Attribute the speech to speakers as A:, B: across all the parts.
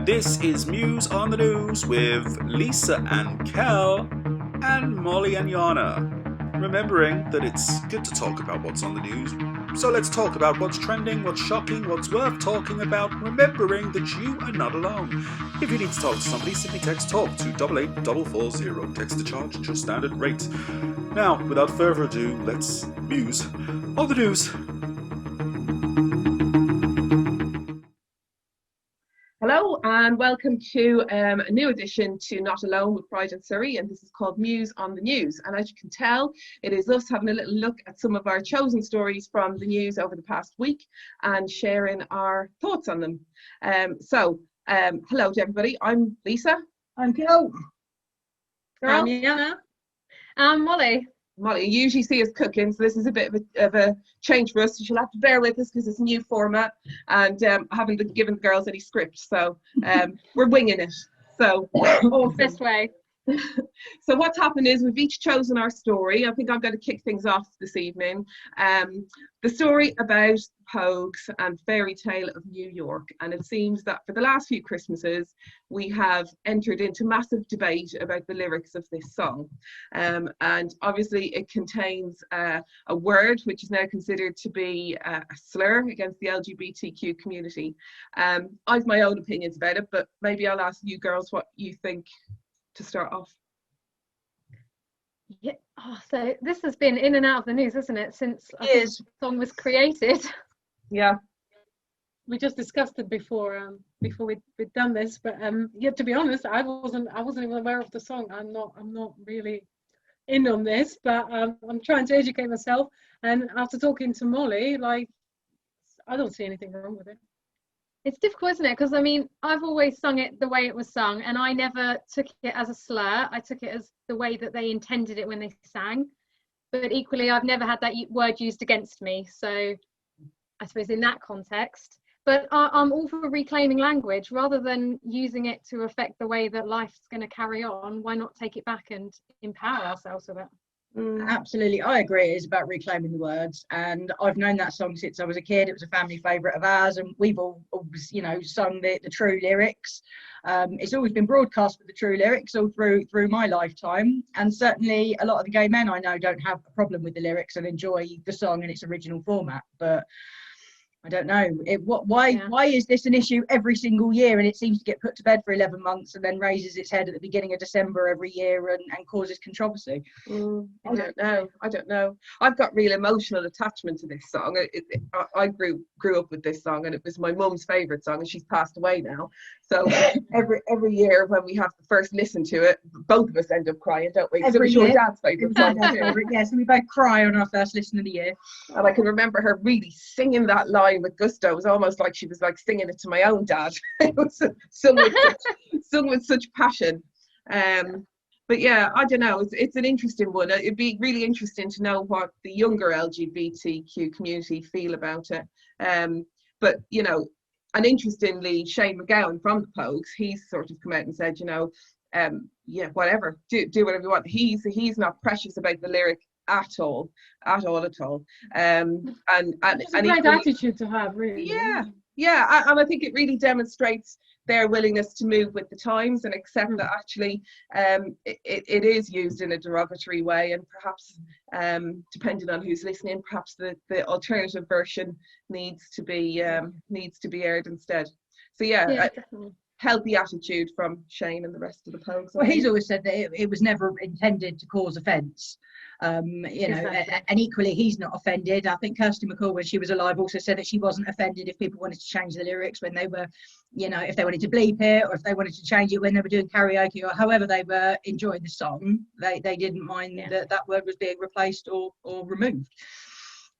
A: This is Muse on the News with Lisa and Kel and Molly and Jana. Remembering that it's good to talk about what's on the news, so let's talk about what's trending, what's shocking, what's worth talking about, remembering that you are not alone. If you need to talk to somebody, simply text TALK to 88440. Text to charge at your standard rate. Now, without further ado, let's Muse on the news.
B: Hello and welcome to a new edition to Not Alone with Pride in Surrey, and this is called Muse on the News. And as you can tell, it is us having a little look at some of our chosen stories from the news over the past week and sharing our thoughts on them. Hello to everybody. I'm Lisa.
C: I'm Kel.
B: I'm
D: Jana. I'm Molly.
B: Molly, you usually see us cooking, so this is a bit of a change for us. So you'll have to bear with us because it's a new format, and I haven't given the girls any script, so we're winging it. So
D: awesome. Best way.
B: So what's happened is we've each chosen our story. I think I'm going to kick things off this evening. The story about Pogues and Fairy Tale of New York. And it seems that for the last few Christmases, we have entered into massive debate about the lyrics of this song. And obviously it contains a word which is now considered to be a slur against the LGBTQ community. I've my own opinions about it, but maybe I'll ask you girls what you think to start off.
D: Yeah. Oh, so this has been in and out of the news, hasn't it, since the song was created?
B: Yeah.
C: We just discussed it before we'd done this, but yeah, to be honest, I wasn't even aware of the song. I'm not really in on this, but I'm trying to educate myself. And after talking to Molly, like, I don't see anything wrong with it.
D: It's difficult, isn't it? Because I mean, I've always sung it the way it was sung, and I never took it as a slur. I took it as the way that they intended it when they sang. But equally, I've never had that word used against me. So I suppose in that context. But I'm all for reclaiming language rather than using it to affect the way that life's going to carry on. Why not take it back and empower ourselves with it?
E: Absolutely, I agree. It's about reclaiming the words, and I've known that song since I was a kid. It was a family favourite of ours, and we've all sung the true lyrics. It's always been broadcast with the true lyrics all through my lifetime, and certainly a lot of the gay men I know don't have a problem with the lyrics and enjoy the song in its original format. But I don't know why is this an issue every single year, and it seems to get put to bed for 11 months and then raises its head at the beginning of December every year and causes controversy.
B: I don't know. I've got real emotional attachment to this song. I grew up with this song, and it was my mum's favourite song, and she's passed away now. So every year when we have to first listen to it, both of us end up crying, don't we?
E: Every
B: so
E: year.
B: Your dad's favourite song too.
E: Yeah, so we both cry on our first listen of the year.
B: And I can remember her really singing that line with gusto. It was almost like she was like singing it to my own dad. It was sung with such passion. But yeah, I don't know. It's an interesting one. It'd be really interesting to know what the younger LGBTQ community feel about it. But you know, and interestingly, Shane MacGowan from the Pogues, he's sort of come out and said, yeah, whatever, do whatever you want. He's not precious about the lyric at all. And
C: it's a great attitude to have, really.
B: Yeah, and I think it really demonstrates their willingness to move with the times and accept that actually it is used in a derogatory way, and perhaps depending on who's listening, perhaps the alternative version needs to be aired instead. So yeah, healthy attitude from Shane and the rest of the Pogues.
E: Well, he's always said that it was never intended to cause offence. And equally he's not offended. I think Kirsty McCall, when she was alive, also said that she wasn't offended if people wanted to change the lyrics when they were, if they wanted to bleep it, or if they wanted to change it when they were doing karaoke, or however they were enjoying the song. They didn't mind that word was being replaced or removed.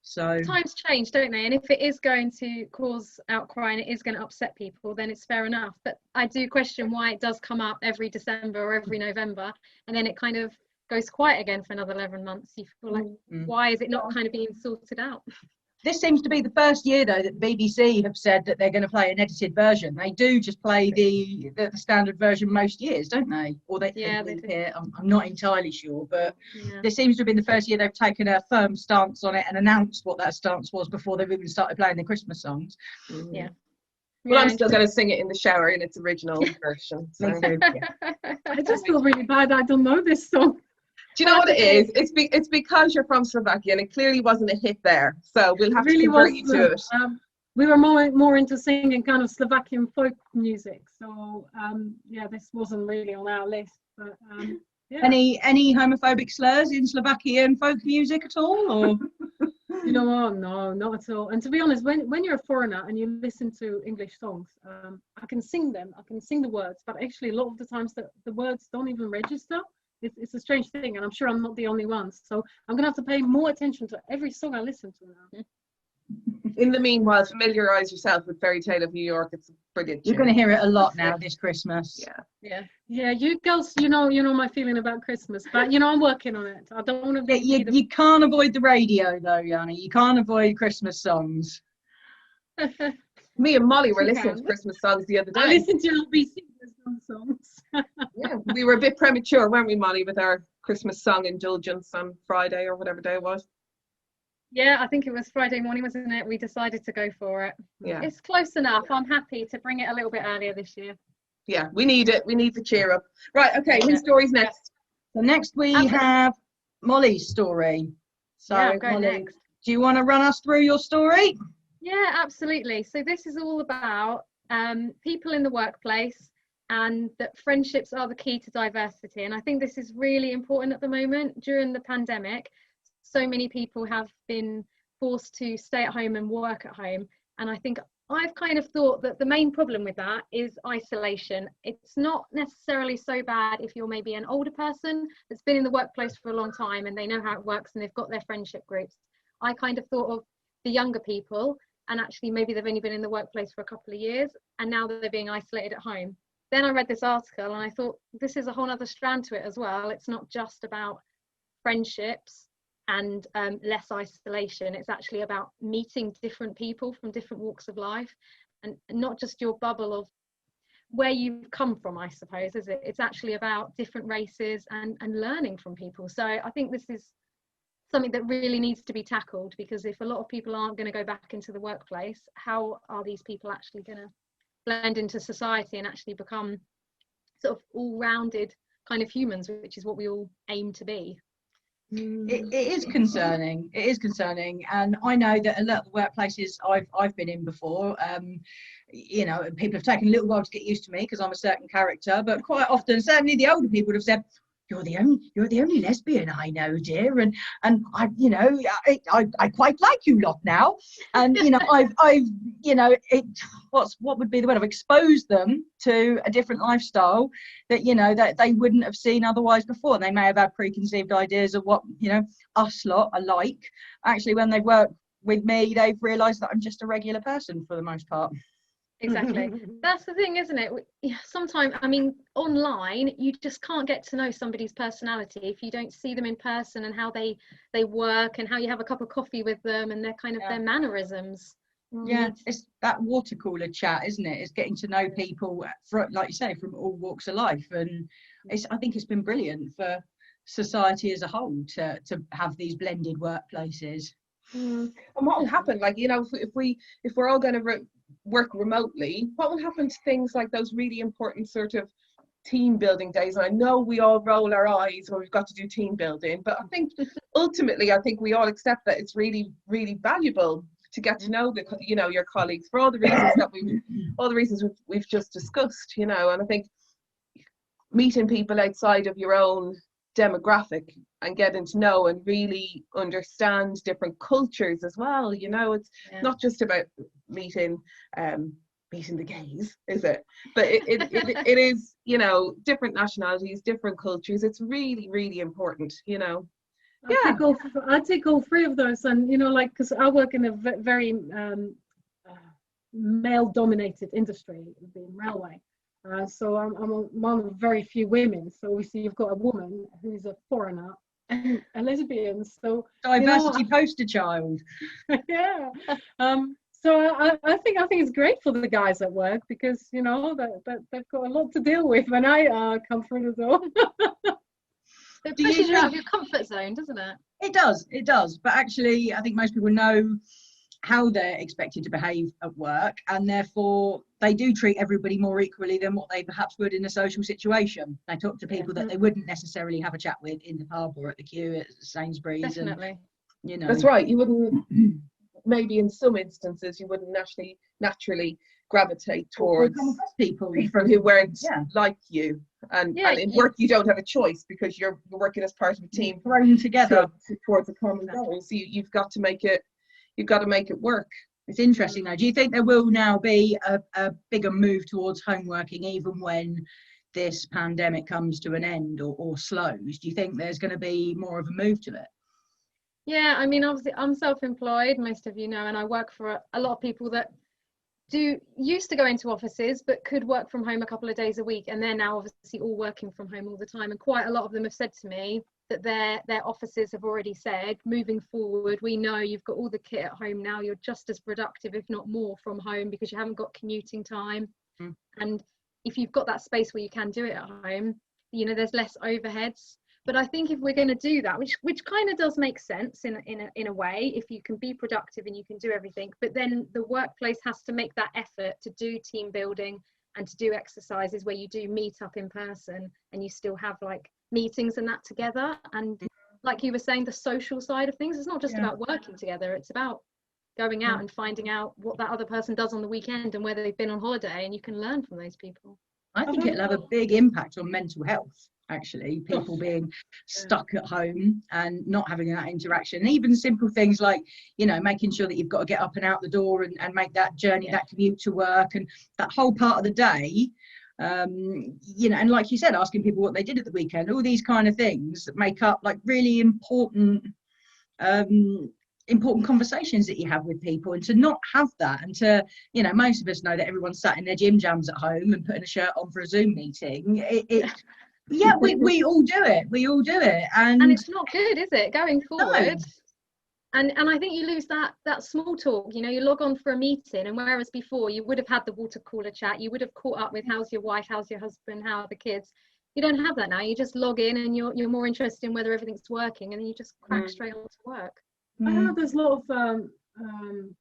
E: So
D: times change, don't they? And if it is going to cause outcry and it is going to upset people, then it's fair enough. But I do question why it does come up every December or every November, and then it kind of goes quiet again for another 11 months. You feel like, why is it not kind of being sorted out?
E: This seems to be the first year, though, that BBC have said that they're going to play an edited version. They do just play the standard version most years, don't they? Or they do. I'm not entirely sure, but this seems to have been the first year they've taken a firm stance on it and announced what that stance was before they've even started playing the Christmas songs.
D: Yeah.
B: Well, I'm still going to sing it in the shower in its original version. So.
E: Me too.
C: I just feel really bad I don't know this song.
B: Do you know what it is? It's because you're from Slovakia and it clearly wasn't a hit there. So we'll have to convert you to it.
C: We were more into singing kind of Slovakian folk music. So yeah, this wasn't really on our list. But yeah.
E: Any homophobic slurs in Slovakian folk music at all? Or?
C: You know what? No, not at all. And to be honest, when you're a foreigner and you listen to English songs, I can sing them. I can sing the words, but actually a lot of the times the words don't even register. It's a strange thing, and I'm sure I'm not the only one. So I'm going to have to pay more attention to every song I listen to now.
B: In the meanwhile, familiarise yourself with Fairy Tale of New York. It's brilliant.
E: You're going to hear it a lot now this Christmas.
C: Yeah. You girls, you know my feeling about Christmas, but I'm working on it. I don't want to be.
E: You can't avoid the radio though, Jana. You can't avoid Christmas songs.
B: Me and Molly were listening to Christmas songs the other day.
C: I listened to LBC songs.
B: Yeah, we were a bit premature, weren't we, Molly, with our Christmas song indulgence on Friday or whatever day it was.
D: Yeah, I think it was Friday morning, wasn't it? We decided to go for it.
B: Yeah,
D: it's close enough. I'm happy to bring it a little bit earlier this year.
B: Yeah, we need it. We need the cheer up. Right, okay, whose story's next?
E: So next we have Molly's story. So
D: yeah, go
E: Molly,
D: next.
E: do you want to run us through your story?
D: Yeah, absolutely. So this is all about people in the workplace, and that friendships are the key to diversity. And I think this is really important at the moment. During the pandemic, so many people have been forced to stay at home and work at home. And I think I've kind of thought that the main problem with that is isolation. It's not necessarily so bad if you're maybe an older person that's been in the workplace for a long time and they know how it works and they've got their friendship groups. I kind of thought of the younger people, and actually maybe they've only been in the workplace for a couple of years and now they're being isolated at home. Then I read this article and I thought this is a whole other strand to it as well. It's not just about friendships and less isolation. It's actually about meeting different people from different walks of life, and not just your bubble of where you've come from, I suppose, is it? It's actually about different races and learning from people. So I think this is something that really needs to be tackled, because if a lot of people aren't going to go back into the workplace, how are these people actually going to blend into society and actually become sort of all-rounded kind of humans, which is what we all aim to be?
E: It is concerning. It is concerning, and I know that a lot of the workplaces I've been in before, people have taken a little while to get used to me because I'm a certain character, but quite often, certainly the older people have said, you're the only lesbian I know, dear, and I quite like you lot now, and what would be the word? I've exposed them to a different lifestyle that that they wouldn't have seen otherwise before. They may have had preconceived ideas of what us lot are like. Actually, when they work with me, they've realised that I'm just a regular person for the most part.
D: Exactly. That's the thing, isn't it? Sometimes, I mean, online you just can't get to know somebody's personality if you don't see them in person, and how they work, and how you have a cup of coffee with them, and their kind of their mannerisms.
E: Yeah, it's that water cooler chat, isn't it? It's getting to know people, like you say, from all walks of life, and I think it's been brilliant for society as a whole to have these blended workplaces.
B: And what will happen, if we're all going to work remotely, what will happen to things like those really important sort of team building days? And I know we all roll our eyes when we've got to do team building, but I think ultimately we all accept that it's really, really valuable to get to know your colleagues for all the reasons we've just discussed, and I think meeting people outside of your own demographic and getting to know and really understand different cultures as well. It's not just about meeting the gays, is it? But it is, different nationalities, different cultures. It's really, really important,
C: I take all three of those, and because I work in a very male-dominated industry, being railway. So I'm one of very few women. So obviously you've got a woman who's a foreigner and a lesbian. So
E: diversity poster child.
C: Yeah. So I think it's great for the guys at work, because that they've got a lot to deal with when I come through the door.
D: It pushes you out of your comfort zone, doesn't it?
E: It does. But actually, I think most people know how they're expected to behave at work, and therefore they do treat everybody more equally than what they perhaps would in a social situation. They talk to people that they wouldn't necessarily have a chat with in the pub or at the queue at Sainsbury's.
D: Definitely.
E: And, you know,
B: That's right. You wouldn't, maybe in some instances, you wouldn't naturally gravitate towards
E: people
B: who weren't like you. And in work, you don't have a choice because you're working as part of a team
E: thrown together
B: towards a common goal. So you've got to make it. You've got to make it work.
E: It's interesting though. Do you think there will now be a bigger move towards home working even when this pandemic comes to an end or slows? Do you think there's going to be more of a move to it?
D: Yeah, I mean, obviously I'm self-employed, most of you know, and I work for a lot of people that used to go into offices but could work from home a couple of days a week, and they're now obviously all working from home all the time. And quite a lot of them have said to me that their offices have already said, moving forward, we know you've got all the kit at home now, you're just as productive, if not more, from home because you haven't got commuting time. And if you've got that space where you can do it at home, you know, there's less overheads. But I think if we're going to do that, which kind of does make sense in a way, if you can be productive and you can do everything, but then the workplace has to make that effort to do team building and to do exercises where you do meet up in person and you still have like meetings and that together. And like you were saying, the social side of things, it's not just about working together, it's about going out and finding out what that other person does on the weekend and whether they've been on holiday, and you can learn from those people.
E: I think it'll have a big impact on mental health, actually, people being stuck at home and not having that interaction. Even simple things like, you know, making sure that you've got to get up and out the door and make that journey, that commute to work, and that whole part of the day. You know, and like you said, asking people what they did at the weekend, all these kind of things that make up like really important conversations that you have with people. And to not have that, and to, you know, most of us know that everyone's sat in their gym jams at home and putting a shirt on for a Zoom meeting. Yeah, we all do it, and
D: it's not good, is it, going forward? And I think you lose that small talk. You know, you log on for a meeting, and whereas before you would have had the water cooler chat, you would have caught up with how's your wife, how's your husband, how are the kids. You don't have that now. You just log in and you're more interested in whether everything's working, and then you just crack straight on to work.
C: I know there's a lot of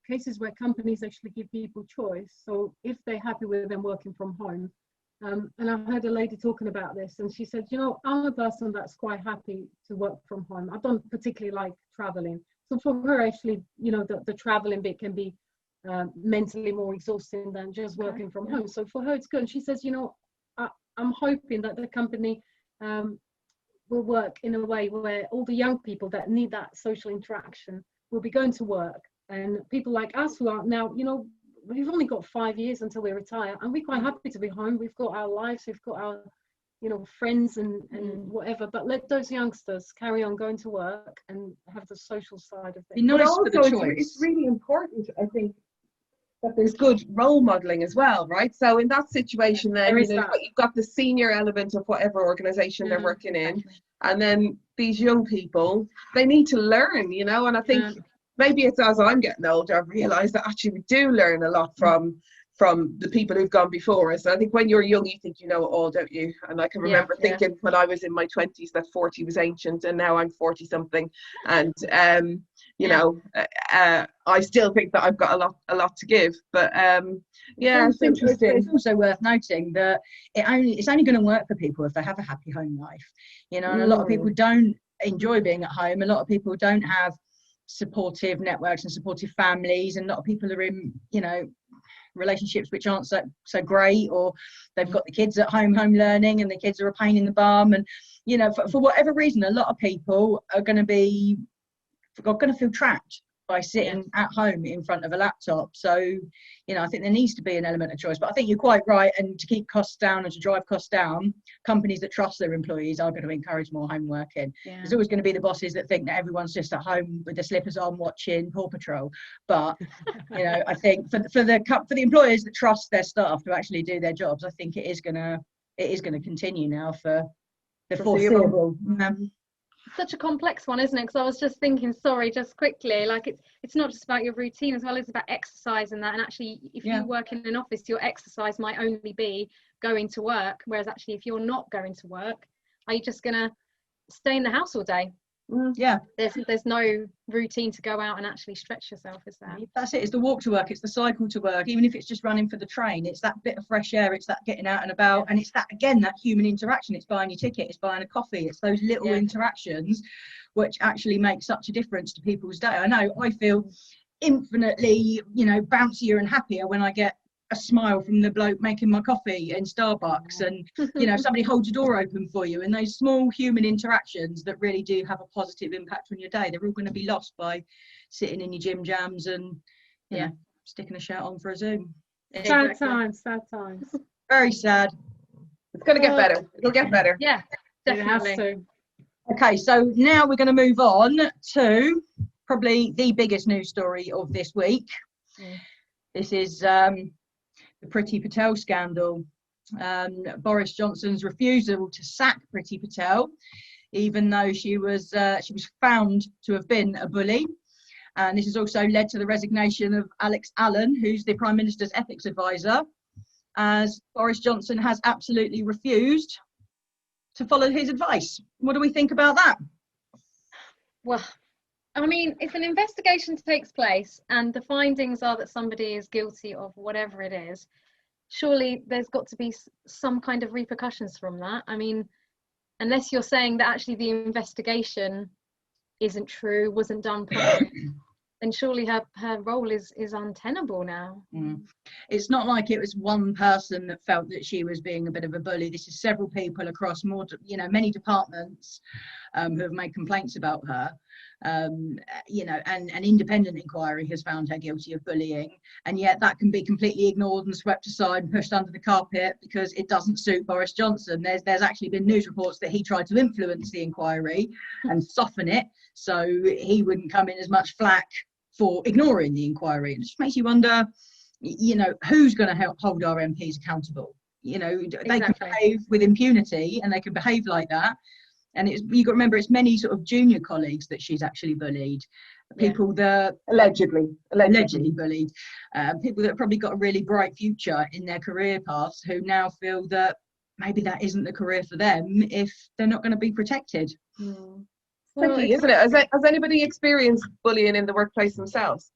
C: cases where companies actually give people choice. So if they're happy with them working from home, and I heard a lady talking about this, and she said, you know, I'm a person that's quite happy to work from home. I don't particularly like traveling. So for her, actually, you know, the traveling bit can be mentally more exhausting than just working from home. So for her, it's good. And she says, you know, I'm hoping that the company will work in a way where all the young people that need that social interaction will be going to work. And people like us who are now, you know, we've only got 5 years until we retire, and we're quite happy to be home. We've got our lives, we've got our, you know, friends and whatever, but let those youngsters carry on going to work and have the social side of things.
B: But also it's really important, I think, that there's good role modeling as well, right? So in that situation, then you've got the senior element of whatever organization they're working in, and then these young people, they need to learn, you know. And I think maybe it's as I'm getting older, I've realised that actually we do learn a lot from the people who've gone before us. I think when you're young, you think you know it all, don't you? And I can remember thinking when I was in my 20s that 40 was ancient, and now I'm 40 something, and you know, I still think that I've got a lot to give, but it's interesting.
E: It's also worth noting that it's only going to work for people if they have a happy home life, you know. And a lot of people don't enjoy being at home. A lot of people don't have supportive networks and supportive families, and a lot of people are in, you know, relationships which aren't so great, or they've got the kids at home learning, and the kids are a pain in the bum, and, you know, for whatever reason, a lot of people are going to feel trapped by sitting at home in front of a laptop. So, you know, I think there needs to be an element of choice, but I think you're quite right, and to keep costs down and to drive costs down, companies that trust their employees are going to encourage more home working. There's always going to be the bosses that think that everyone's just at home with their slippers on watching Paw Patrol, but you know, I think for the employers that trust their staff to actually do their jobs, I think it is going to continue now for the foreseeable.
D: Such a complex one, isn't it? Because I was just thinking, sorry, just quickly, like it's not just about your routine as well, it's about exercise and that. And actually, if you work in an office, your exercise might only be going to work, whereas actually if you're not going to work, are you just gonna stay in the house all day?
E: Yeah,
D: There's no routine to go out and actually stretch yourself, is there?
E: that's it. It's the walk to work, it's the cycle to work, even if it's just running for the train. It's that bit of fresh air, it's that getting out and about, and it's that, again, that human interaction. It's buying your ticket, it's buying a coffee, it's those little interactions which actually make such a difference to people's day. I know I feel infinitely, bouncier and happier when I get a smile from the bloke making my coffee in Starbucks, and somebody holds a door open for you, and those small human interactions that really do have a positive impact on your day, they're all going to be lost by sitting in your gym jams and sticking a shirt on for a Zoom.
C: Sad times.
E: Very sad.
B: It's going to get better. It'll get better.
D: Yeah, definitely.
C: It has to.
E: Okay, so now we're going to move on to probably the biggest news story of this week. This is the Priti Patel scandal. Boris Johnson's refusal to sack Priti Patel, even though she was found to have been a bully. And this has also led to the resignation of Alex Allen, who's the Prime Minister's ethics advisor, as Boris Johnson has absolutely refused to follow his advice. What do we think about that?
D: Well, I mean, if an investigation takes place and the findings are that somebody is guilty of whatever it is, surely there's got to be some kind of repercussions from that. I mean, unless you're saying that actually the investigation isn't true, wasn't done properly, then surely her role is untenable now.
E: It's not like it was one person that felt that she was being a bit of a bully. This is several people across many departments who have made complaints about her. And an independent inquiry has found her guilty of bullying, and yet that can be completely ignored and swept aside and pushed under the carpet because it doesn't suit Boris Johnson. There's actually been news reports that he tried to influence the inquiry and soften it so he wouldn't come in as much flack for ignoring the inquiry. It just makes you wonder, who's going to hold our MPs accountable? They can behave with impunity and they can behave like that. And you've got to remember, it's many sort of junior colleagues that she's actually bullied. People that
B: allegedly
E: bullied. People that have probably got a really bright future in their career paths who now feel that maybe that isn't the career for them if they're not going to be protected.
B: Tricky, isn't it? Has anybody experienced bullying in the workplace themselves?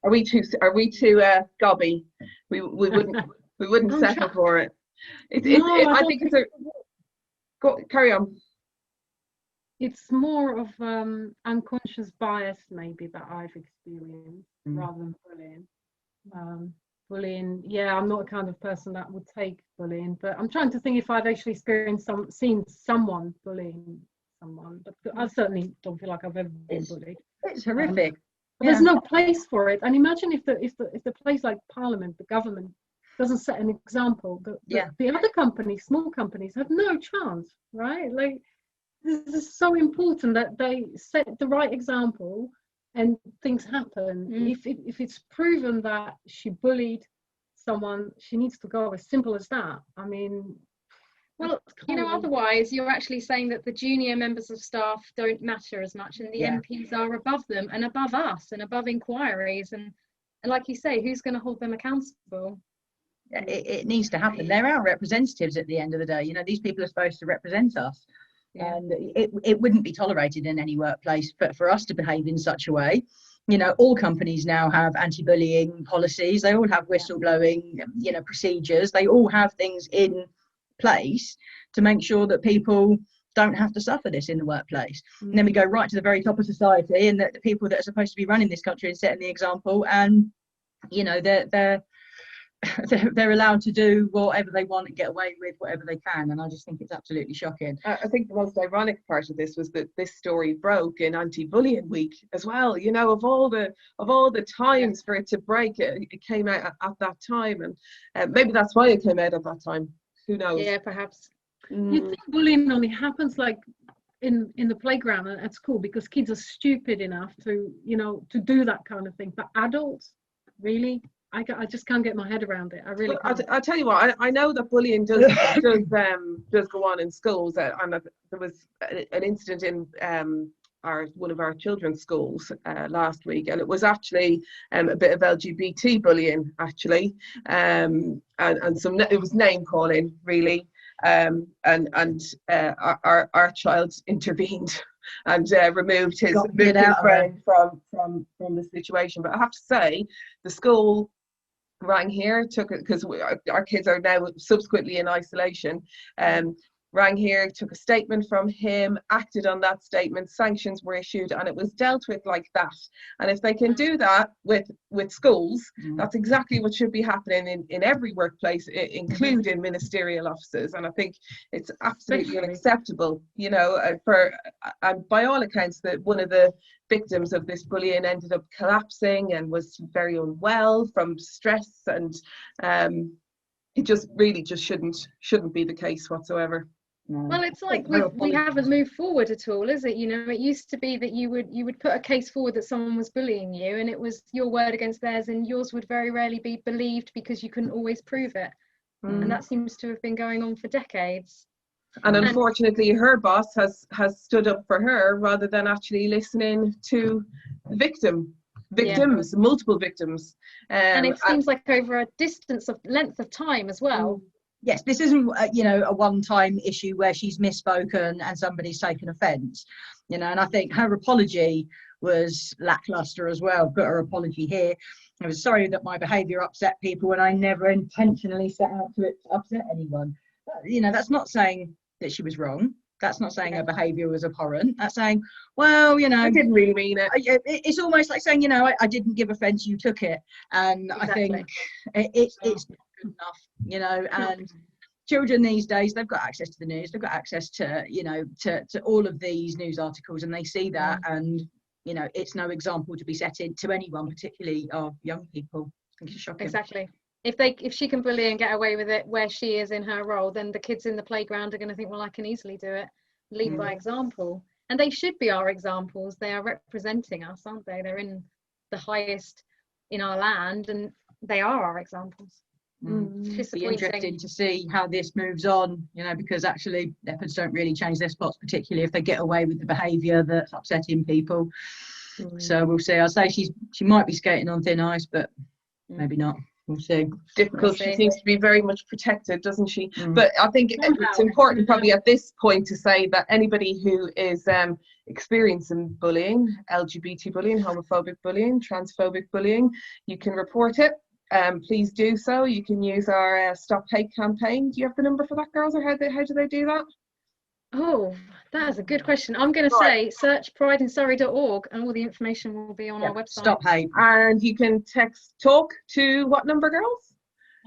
B: Are we too gobby? We wouldn't settle for it. I think it's carry on.
C: It's more of unconscious bias maybe that I've experienced rather than bullying. Bullying, I'm not the kind of person that would take bullying, but I'm trying to think if I've actually seen someone bullying someone. But I certainly don't feel like I've ever been bullied.
E: It's horrific.
C: There's no place for it. And imagine if the place like Parliament, the government, doesn't set an example, the other companies, small companies, have no chance, right? Like, this is so important that they set the right example and things happen. If it's proven that she bullied someone, she needs to go. As simple as that. I mean,
D: well, otherwise you're actually saying that the junior members of staff don't matter as much, and the MPs are above them and above us and above inquiries, and like you say, who's going to hold them accountable?
E: It needs to happen. They're our representatives at the end of the day. These people are supposed to represent us, and it wouldn't be tolerated in any workplace for us to behave in such a way. All companies now have anti-bullying policies. They all have whistleblowing procedures. They all have things in place to make sure that people don't have to suffer this in the workplace. And then we go right to the very top of society, and the people that are supposed to be running this country and setting the example, and they're allowed to do whatever they want and get away with whatever they can, and I just think it's absolutely shocking.
B: I think the most ironic part of this was that this story broke in Anti-Bullying Week as well. Of all the times for it to break, it came out at that time, and maybe that's why it came out at that time. Who knows?
D: Yeah, perhaps.
C: You think bullying only happens like in the playground and at school because kids are stupid enough to do that kind of thing, but adults, really? I just can't get my head around it. I really can't.
B: I'll tell you what, I know that bullying does go on in schools, and there was an incident in one of our children's schools last week, and it was actually a bit of LGBT bullying actually, and some it was name calling really, our child intervened and removed his
E: Got it out of
B: friend from the situation. But I have to say, the school rang here, took it, because our kids are now subsequently in isolation, rang here, took a statement from him, acted on that statement, sanctions were issued, and it was dealt with like that. And if they can do that with schools, that's exactly what should be happening in every workplace, including ministerial offices. And I think it's absolutely unacceptable, you know, and by all accounts that one of the victims of this bullying ended up collapsing and was very unwell from stress, and it just really just shouldn't be the case whatsoever.
D: Well, it's like we haven't moved forward at all, is it? You know, it used to be that you would put a case forward that someone was bullying you, and it was your word against theirs, and yours would very rarely be believed because you couldn't always prove it. And that seems to have been going on for decades.
B: And unfortunately, her boss has stood up for her rather than actually listening to the victims, multiple victims.
D: And it seems like over a length of time as well.
E: Yes, this isn't, you know, a one-time issue where she's misspoken and somebody's taken offence, you know. And I think her apology was lacklustre as well. Put her apology here. I was sorry that my behaviour upset people, and I never intentionally set out to upset anyone. But, you know, that's not saying that she was wrong. That's not saying her behaviour was abhorrent. That's saying, well, you know,
B: I didn't really mean it.
E: It's almost like saying, you know, I didn't give offence, you took it. And exactly. I think it's not good enough, you know. And children these days, they've got access to the news, they've got access to, you know, to all of these news articles, and they see that, and, you know, it's no example to be set to anyone, particularly of young people. I think it's shocking.
D: Exactly. If she can bully and get away with it where she is in her role, then the kids in the playground are going to think, well, I can easily do it. Lead by example. And they should be our examples. They are representing us, aren't they? They're in the highest in our land, and they are our examples.
E: It's be interesting to see how this moves on, you know, because actually leopards don't really change their spots, particularly if they get away with the behaviour that's upsetting people. So we'll see. I'll say she might be skating on thin ice, but maybe not. We'll see.
B: Difficult. She seems to be very much protected, doesn't she? But I think it's important probably at this point to say that anybody who is experiencing bullying, LGBT bullying, homophobic bullying, transphobic bullying, you can report it. Please do so. You can use our Stop Hate campaign. Do you have the number for that, girls, or how do they do that?
D: Oh, that's a good question. I'm going to say search prideinsurrey.org, and all the information will be on our website.
E: Stop Hate.
B: And you can text talk to what number, girls?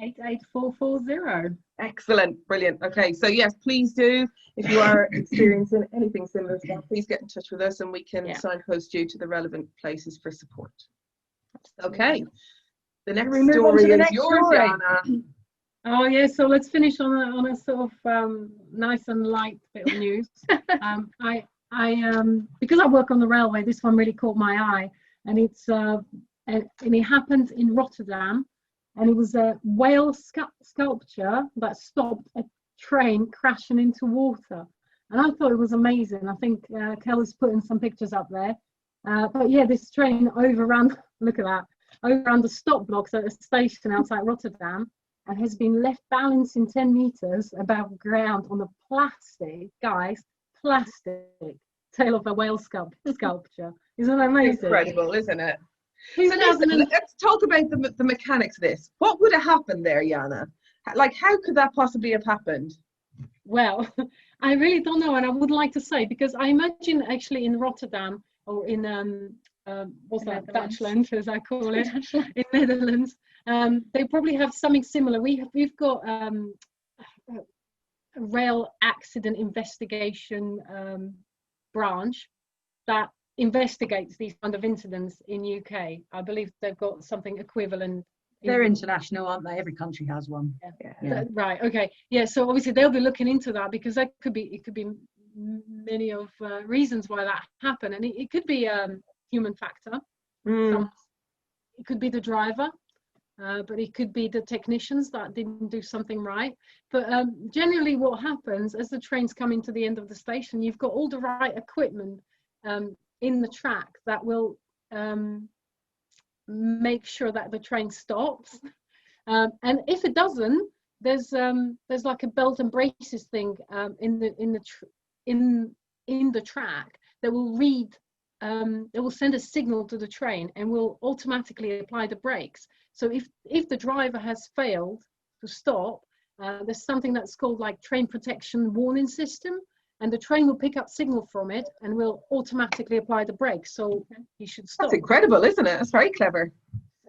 C: 88440.
B: Excellent. Brilliant. Okay, so yes, please do. If you are experiencing anything similar to that, please get in touch with us, and we can signpost you to the relevant places for support. Okay. The next story is yours, Jana.
C: Oh yeah, so let's finish on a sort of nice and light bit of news. I because I work on the railway, this one really caught my eye, and it happened in Rotterdam, and it was a whale sculpture that stopped a train crashing into water, and I thought it was amazing. I think Kelly's putting some pictures up there, but yeah, this train overran. Look at that. Overran the stop blocks at a station outside Rotterdam, and has been left balancing 10 meters above ground on the plastic tail of a whale sculpture. Isn't that amazing?
B: Incredible, isn't it? So let's talk about the mechanics of this. What would have happened there, Jana? Like, how could that possibly have happened?
C: Well, I really don't know, and I would like to say, because I imagine actually in Rotterdam, or in what's that, Dutchland, as I call it, in Netherlands, they probably have something similar. We've got a rail accident investigation branch that investigates these kind of incidents in UK. I believe they've got something equivalent.
E: They're international, aren't they? Every country has one.
C: Yeah. Right. Okay. Yeah. So obviously they'll be looking into that, because it could be many of reasons why that happened, and it could be human factor. It could be the driver, but it could be the technicians that didn't do something right. But generally what happens as the trains come into the end of the station, you've got all the right equipment in the track that will make sure that the train stops, and if it doesn't, there's like a belt and braces thing in the track that will read. It will send a signal to the train and will automatically apply the brakes. So if the driver has failed to stop, there's something that's called like train protection warning system, and the train will pick up signal from it and will automatically apply the brakes. So you should stop.
B: That's incredible, isn't it? That's very clever.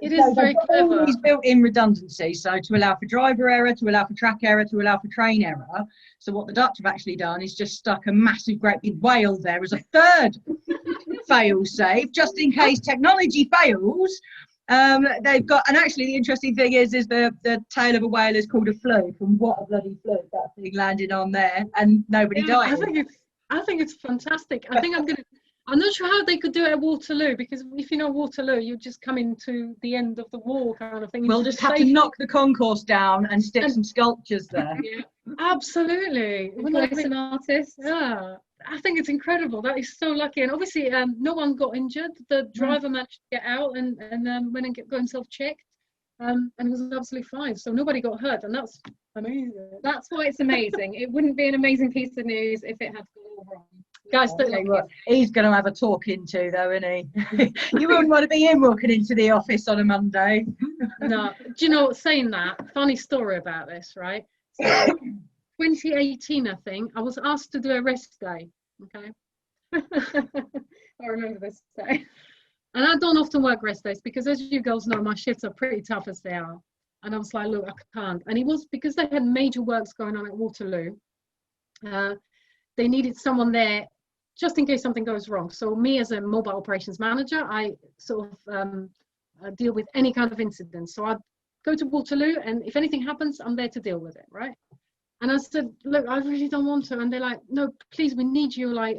C: It is very clever.
E: It's built-in redundancy, so to allow for driver error, to allow for track error, to allow for train error. So what the Dutch have actually done is just stuck a massive great big whale there as a third fail-safe, just in case technology fails. They've got, and actually the interesting thing is the tail of a whale is called a fluke, and what a bloody fluke that thing landed on there, and nobody died.
C: I think it's fantastic. I'm not sure how they could do it at Waterloo, because if you know Waterloo, you just come into the end of the wall kind of thing.
E: We'll just have to knock the concourse down and stick some sculptures there.
C: Yeah, absolutely.
D: Replace an artist.
C: Yeah, I think it's incredible. That is so lucky. And obviously, no one got injured. The driver managed to get out and went and got himself checked. And it was absolutely fine. So nobody got hurt, and that's amazing.
D: That's why it's amazing. It wouldn't be an amazing piece of news if it had gone all wrong.
C: Guys,
E: he's going to have a talking to, though, isn't he? You wouldn't want to be him walking into the office on a Monday.
C: No. Do you know, saying that, funny story about this, right? So 2018, I think, I was asked to do a rest day, okay?
D: I remember this day.
C: And I don't often work rest days because, as you girls know, my shifts are pretty tough as they are. And I was like, look, I can't. And it was because they had major works going on at Waterloo. They needed someone there just in case something goes wrong. So me as a mobile operations manager, I sort of deal with any kind of incident. So I'd go to Waterloo, and if anything happens, I'm there to deal with it, right? And I said, look, I really don't want to. And they're like, no, please, we need you. Like,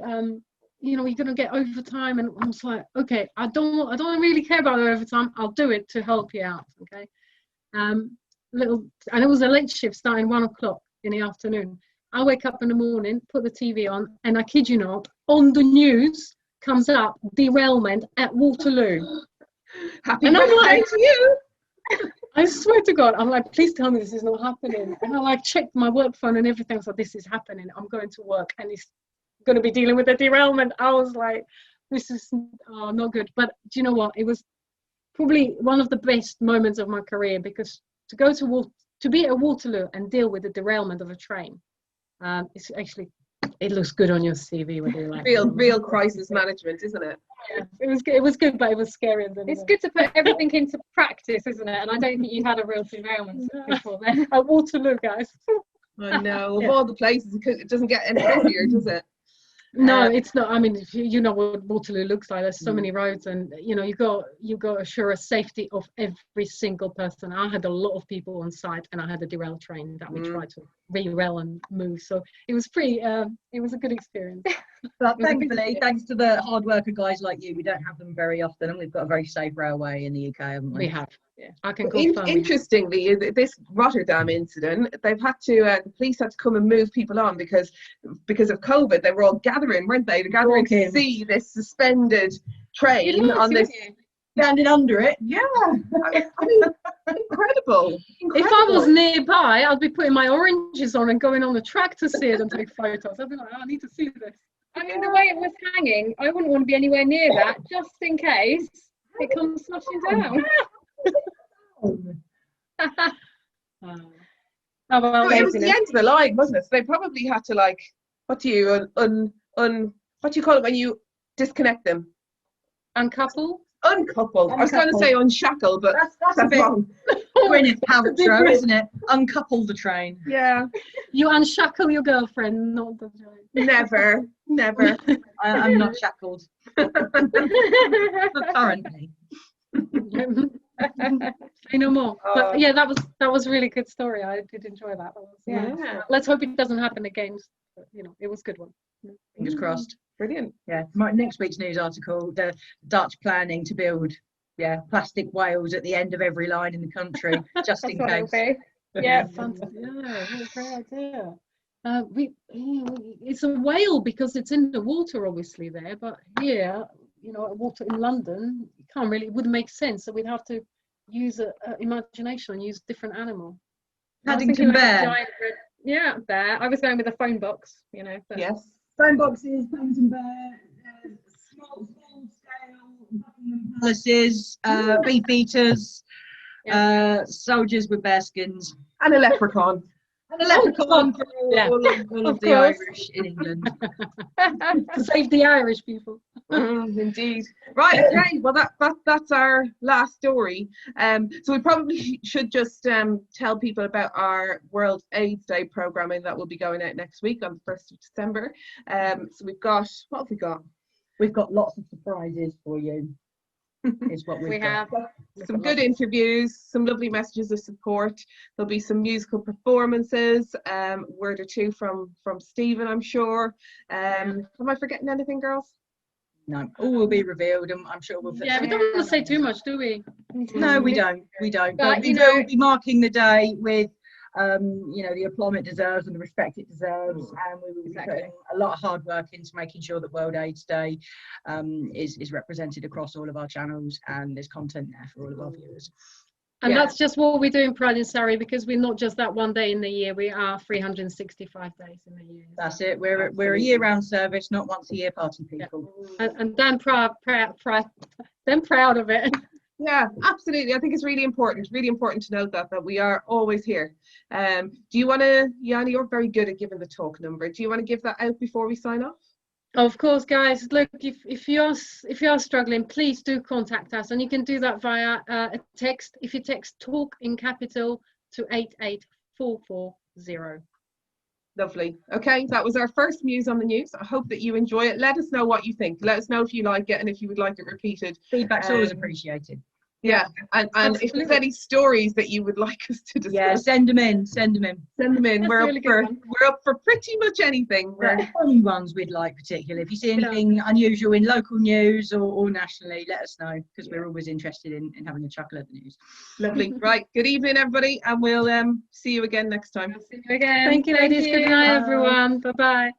C: you know, you're going to get overtime. And I was like, okay, I don't really care about the overtime. I'll do it to help you out, okay? And it was a late shift starting 1 o'clock in the afternoon. I wake up in the morning, put the TV on, and I kid you not, on the news comes up derailment at Waterloo.
B: Happy birthday to you.
C: I swear to God, I'm like, please tell me this is not happening. And I like checked my work phone and everything. So this is happening. I'm going to work and it's going to be dealing with the derailment. I was like, this is not good. But do you know what? It was probably one of the best moments of my career, because to be at Waterloo and deal with the derailment of a train. It's actually, it looks good on your CV when you're like
B: real crisis management, isn't it?
C: Yeah, it was good, but it was scary.
D: It's good to put everything into practice, isn't it? And I don't think you had a real derailment before then.
C: At Waterloo, guys.
B: I know, of all the places, it doesn't get any busier, does it?
C: No, it's not. I mean, you know what Waterloo looks like. There's so many roads, and you know, you got to assure a safety of every single person. I had a lot of people on site, and I had a derailed train that we tried to re-rail and move. So it was it was a good experience.
E: But thankfully, thanks to the hard worker guys like you, we don't have them very often, and we've got a very safe railway in the UK, haven't we?
C: We have. Yeah, I can confirm.
B: Interestingly, this Rotterdam incident, they've had to, the police had to come and move people on because of COVID. They were all gathering, weren't they? They're gathering to see this suspended train on this.
E: Standing under it.
B: Yeah, I mean, incredible.
C: If I was nearby, I'd be putting my oranges on and going on the track to see it and take photos. I'd be like, I need to see this.
D: I mean, the way it was hanging, I wouldn't want to be anywhere near that, just in case it comes smashing down.
B: Well, it was the end of the line, wasn't it? So they probably had to, like, what do you what do you call it when you disconnect them?
C: Uncouple.
B: Uncouple. I was going to say unshackle, but
E: that's a bit Gwyneth Paltrow, isn't it? Uncouple the train.
B: Yeah.
C: You unshackle your girlfriend, not the train.
B: Never.
E: I'm not shackled. Not currently.
C: Say no more. But yeah, that was a really good story. I did enjoy that.
B: Yeah.
C: Let's hope it doesn't happen again. But, you know, it was a good one.
E: Fingers crossed.
B: Brilliant.
E: Yeah. Next week's news article: the Dutch planning to build plastic whales at the end of every line in the country, just in case.
D: Yeah,
C: fantastic. Yeah, great idea. It's a whale because it's in the water, obviously there, but here, you know, water in London, it wouldn't make sense. So we'd have to use imagination and use different animal.
E: Paddington Bear.
D: Yeah, bear. I was going with a phone box, you know. But...
B: Yes.
E: Phone boxes, Paddington Bear, small scale, Buckingham Palaces, beef eaters, soldiers with bearskins.
B: And a leprechaun.
E: And a leprechaun for all of the
D: course.
E: Irish in England.
C: To save the Irish people.
B: Indeed. Right, okay. Well, that's our last story. So we probably should just tell people about our World AIDS Day programming that will be going out next week on the 1st of December. So we've got, what have we got?
E: We've got lots of surprises for you. Is what
D: we
E: got.
D: have
B: Some good interviews, some lovely messages of support. There'll be some musical performances, word or two from Stephen, I'm sure. Am I forgetting anything, girls?
E: No, all will be revealed, and I'm sure we'll put.
C: Yeah, we don't want to say too much, do we?
E: No, we don't. We don't.
D: But,
E: We
D: you
E: will
D: know,
E: be marking the day with, the aplomb it deserves and the respect it deserves, and we will be putting a lot of hard work into making sure that World AIDS Day is represented across all of our channels, and there's content there for all of our viewers.
C: And that's just what we do in Pride in Surrey, because we're not just that one day in the year, we are 365 days in the year.
E: That's it. We're a year-round service, not once a year party people.
C: And Dan proud of it.
B: Yeah, absolutely. I think it's really important to note that we are always here. Do you want to, Jana, you're very good at giving the talk number. Do you want to give that out before we sign off?
C: Of course, guys. Look, if you are struggling, please do contact us, and you can do that via a text. If you text "talk" in capital to 88440.
B: Lovely. Okay, that was our first Muse on the News. I hope that you enjoy it. Let us know what you think. Let us know if you like it and if you would like it repeated.
E: Feedback's always appreciated.
B: Yeah, and if there's any stories that you would like us to discuss,
E: Yeah, send them in. Send them in.
B: We're up for pretty much anything.
E: Funny ones we'd like particularly. If you see anything unusual in local news or nationally, let us know, because we're always interested in having a chuckle at the news.
B: Lovely. Right. Good evening, everybody, and we'll see you again next time.
D: See you again.
C: Thank you, ladies. Good night, everyone. Bye bye.